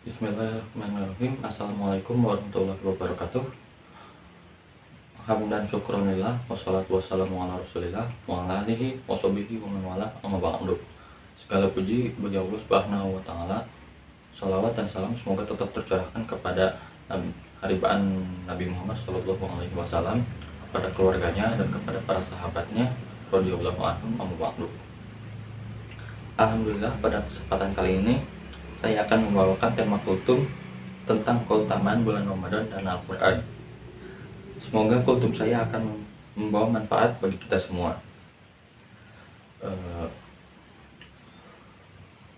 Bismillahirrahmanirrahim. Assalamualaikum warahmatullahi wabarakatuh. Hamdan syukronillah wassalatu wassalamu ala rasulillah wa ala alihi wa sahbihi wa man wala amma ba'du. Segala puji bagi Allah Subhanahu wa taala. Salawat dan salam semoga tetap tercurahkan kepada haribaan Nabi Muhammad sallallahu alaihi wasallam, kepada keluarganya dan kepada para sahabatnya radhiyallahu anhum amma ba'du. Alhamdulillah, pada kesempatan kali ini saya akan membawakan tema kultum tentang keutamaan bulan Ramadan dan Al-Quran. Semoga kultum saya akan membawa manfaat bagi kita semua.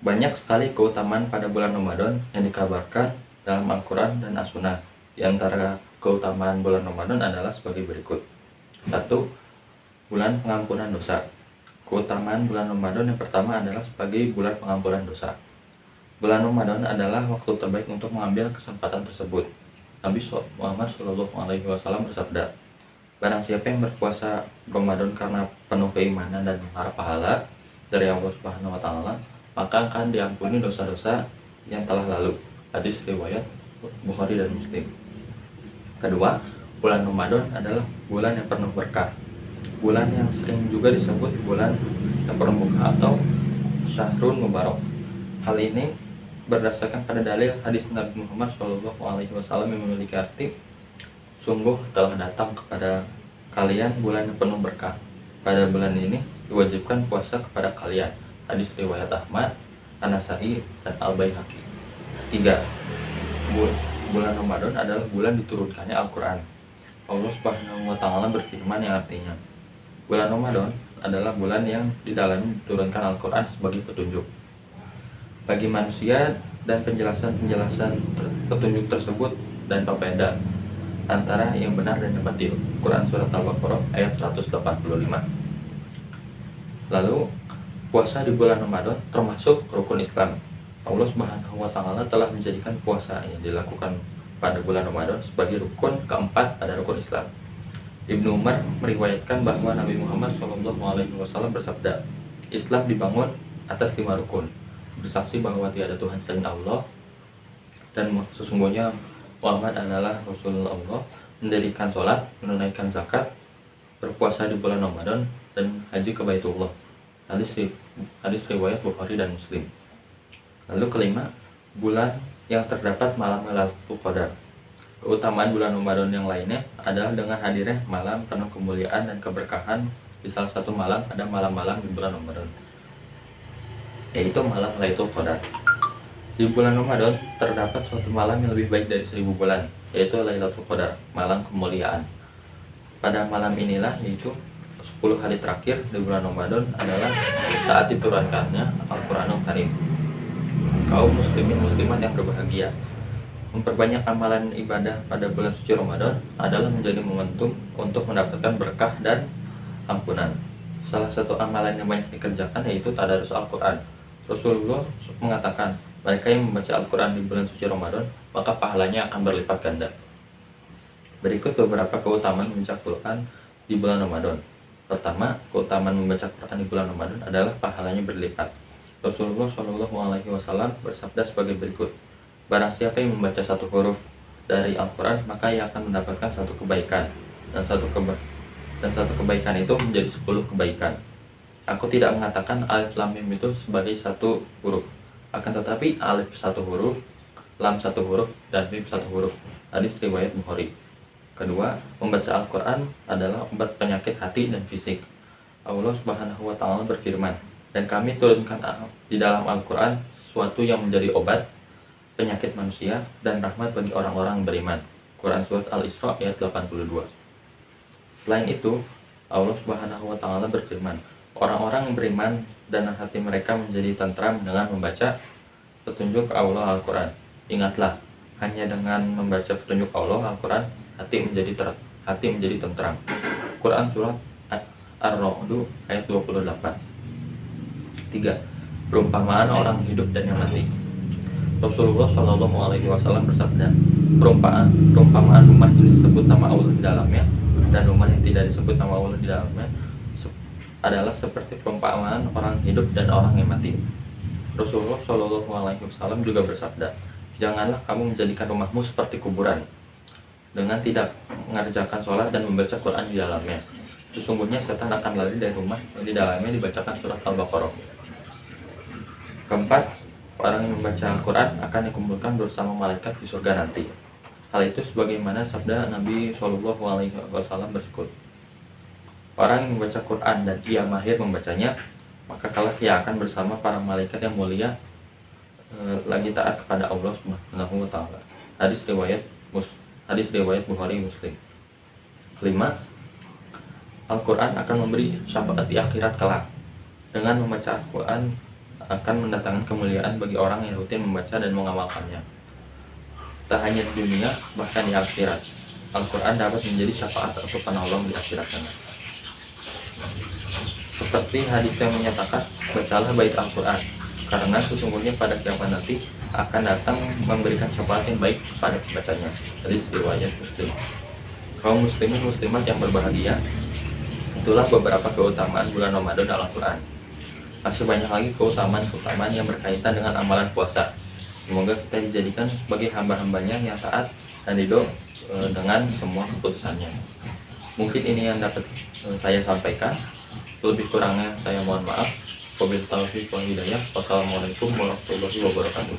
Banyak sekali keutamaan pada bulan Ramadan yang dikabarkan dalam Al-Quran dan As-Sunnah. Di antara keutamaan bulan Ramadan adalah sebagai berikut. 1. Bulan pengampunan dosa. Keutamaan bulan Ramadan yang pertama adalah sebagai bulan pengampunan dosa. Bulan Ramadan adalah waktu terbaik untuk mengambil kesempatan tersebut. Nabi Muhammad SAW bersabda, barang siapa yang berpuasa Ramadan karena penuh keimanan dan mengharap pahala dari Allah Subhanahu wa taala, maka akan diampuni dosa-dosa yang telah lalu. Hadis riwayat Bukhari dan Muslim. Kedua, bulan Ramadan adalah bulan yang penuh berkah. Bulan yang sering juga disebut bulan yang penuh berkah atau Syahrul Mubarak. Hal ini berdasarkan pada dalil hadis Nabi Muhammad SAW yang memiliki arti, sungguh telah datang kepada kalian bulan yang penuh berkah. Pada bulan ini diwajibkan puasa kepada kalian. Hadis riwayat Ahmad, An-Nasai, dan Al-Baihaqi. 3. Bulan Ramadan adalah bulan diturunkannya Al-Quran. Allah Subhanahu wa taala berfirman yang artinya, bulan Ramadan adalah bulan yang di dalamnya diturunkan Al-Quran sebagai petunjuk bagi manusia dan penjelasan petunjuk tersebut dan pembeda antara yang benar dan yang batil. Quran Surat Al-Baqarah ayat 185. Lalu, puasa di bulan Ramadan termasuk rukun Islam. Allah Subhanahu wa taala telah menjadikan puasa yang dilakukan pada bulan Ramadan sebagai rukun keempat pada rukun Islam. Ibnu Umar meriwayatkan bahwa Nabi Muhammad SAW bersabda, Islam dibangun atas 5 rukun: bersaksi bahwa tiada Tuhan selain Allah dan sesungguhnya Muhammad adalah Rasulullah Allah, mendirikan sholat, menunaikan zakat, berpuasa di bulan Ramadan, dan haji ke Baitullah. Hadis riwayat Bukhari dan Muslim. Lalu kelima, bulan yang terdapat malam Lailatul Qadar. Keutamaan bulan Ramadan yang lainnya adalah dengan hadirnya malam penuh kemuliaan dan keberkahan di salah satu malam pada malam-malam di bulan Ramadan, yaitu malam Lailatul Qadar. Di bulan Ramadan terdapat suatu malam yang lebih baik dari 1000 bulan, yaitu Lailatul Qadar, malam kemuliaan. Pada malam inilah, yaitu 10 hari terakhir di bulan Ramadan, adalah saat diturunkannya Al-Quranul Karim. Kaum muslimin muslimat yang berbahagia, memperbanyak amalan ibadah pada bulan suci Ramadan adalah menjadi momentum untuk mendapatkan berkah dan ampunan. Salah satu amalan yang banyak dikerjakan yaitu tadarus Al-Quran. Rasulullah mengatakan, mereka yang membaca Al-Quran di bulan suci Ramadan, maka pahalanya akan berlipat ganda. Berikut beberapa keutamaan membaca Quran di bulan Ramadan. Pertama, keutamaan membaca Quran di bulan Ramadan adalah pahalanya berlipat. Rasulullah SAW bersabda sebagai berikut, barang siapa yang membaca satu huruf dari Al-Quran, maka ia akan mendapatkan satu kebaikan, dan satu kebaikan itu menjadi 10 kebaikan. Aku tidak mengatakan alif lam mim itu sebagai satu huruf, akan tetapi alif satu huruf, lam satu huruf, dan mim satu huruf. Hadis riwayat Bukhari. Kedua, membaca Al-Quran adalah obat penyakit hati dan fisik. Allah Subhanahu wa taala berfirman, dan kami turunkan di dalam Al-Quran sesuatu yang menjadi obat penyakit manusia dan rahmat bagi orang-orang yang beriman. Quran Surat Al-Isra ayat 82. Selain itu, Allah Subhanahu wa taala berfirman, orang-orang yang beriman dan hati mereka menjadi tentram dengan membaca petunjuk Allah Al-Quran. Ingatlah, hanya dengan membaca petunjuk Allah Al-Quran, hati menjadi tentram. Quran Surat Ar-Ra'd ayat 28. 3. Perumpamaan orang hidup dan yang mati. Rasulullah SAW bersabda, perumpamaan rumah yang disebut nama Allah di dalamnya dan rumah yang tidak disebut nama Allah di dalamnya adalah seperti perumpamaan orang hidup dan orang yang mati. Rasulullah SAW juga bersabda, Janganlah kamu menjadikan rumahmu seperti kuburan, dengan tidak mengerjakan sholat dan membaca Quran di dalamnya. Sesungguhnya setan akan lari dari rumah yang di dalamnya dibacakan surat Al-Baqarah. Keempat, orang yang membaca Al-Quran akan dikumpulkan bersama malaikat di surga nanti. Hal itu sebagaimana sabda Nabi SAW berikut. Orang yang membaca Quran dan ia mahir membacanya, maka kelak ia akan bersama para malaikat yang mulia lagi taat kepada Allah Subhanahu wa taala. Hadis riwayat Bukhari Muslim. Kelima, Al-Quran akan memberi syafaat di akhirat kelak. Dengan membaca Al-Quran akan mendatangkan kemuliaan bagi orang yang rutin membaca dan mengamalkannya. Tak hanya di dunia, bahkan di akhirat, Al-Quran dapat menjadi syafaat atau penolong di akhirat sana. Seperti hadis yang menyatakan, bacalah bait Al-Quran, karena sesungguhnya pada kiamat nanti akan datang memberikan syafaat yang baik pada pembacanya. Hadis riwayat Muslim. Kaum muslimin muslimat yang berbahagia, itulah beberapa keutamaan bulan Ramadan Al-Quran. Masih banyak lagi keutamaan yang berkaitan dengan amalan puasa. Semoga kita dijadikan sebagai hamba-hambanya yang taat dan ridho dengan semua keputusannya. Mungkin ini yang dapat saya sampaikan. Lebih kurangnya saya mohon maaf. Wabillahi taufiq wal hidayah. Wassalamualaikum warahmatullahi wabarakatuh.